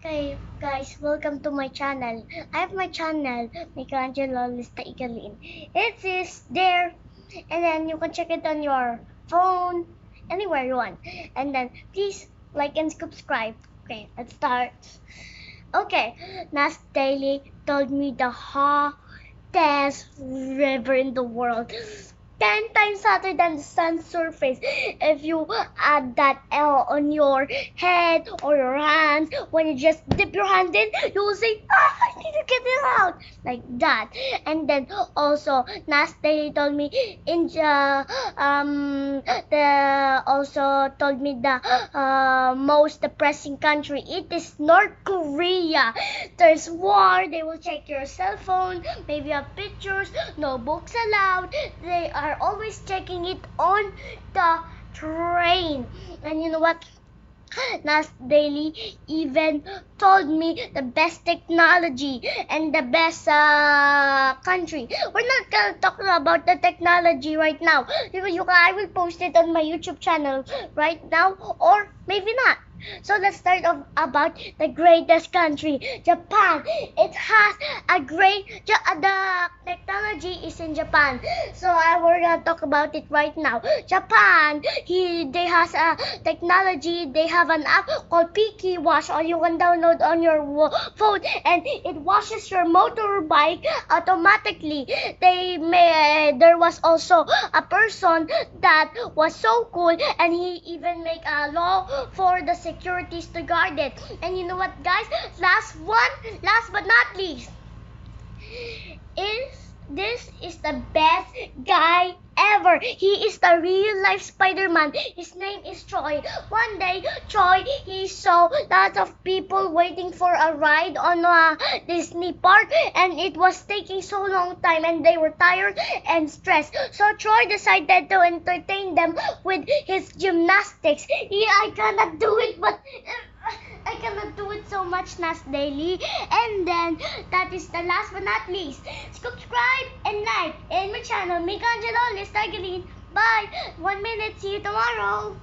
Okay, guys, welcome to my channel. I have my channel, Michelangelo Lista Igalin. It is there, and then you can check it on your phone, anywhere you want. And then please like and subscribe. Okay, let's start. Okay, Nas Daily told me the hottest river in the world. 10 times hotter than the sun's surface. If you add that L on your head or your hands, when you just dip your hand in, you will say, I need to get it out. Like that. And then also, Nas Daily told me in the also told me the most depressing country. It is North Korea. There's war. They will check your cell phone. Maybe you have pictures. No books allowed. They are always checking it on the train. And you know what? Nas Daily even told me the best technology and the best country. We're not gonna talk about the technology right now. I will post it on my YouTube channel right now, or maybe not. So let's start off about the greatest country, Japan. It has a the technology is in Japan. So we're gonna talk about it right now. Japan, they has a technology. They have an app called Piki Wash, or you can download on your phone, and it washes your motorbike automatically. There was also a person that was so cool, and he even make a law for the securities to guard it. And you know what, guys? Last but not least, is this is the best guy ever. He is the real life Spider-Man. His name is Troy. One day, Troy, he saw lots of people waiting for a ride on Disney park, and it was taking so long time, and they were tired and stressed. So Troy decided to entertain them with his gymnastics. Yeah, I cannot do it, but I cannot do it so much, Nas Daily. And then, that is the last but not least. Subscribe and like in my channel, Michelangelo Lista Igalin. Bye. 1 minute. See you tomorrow.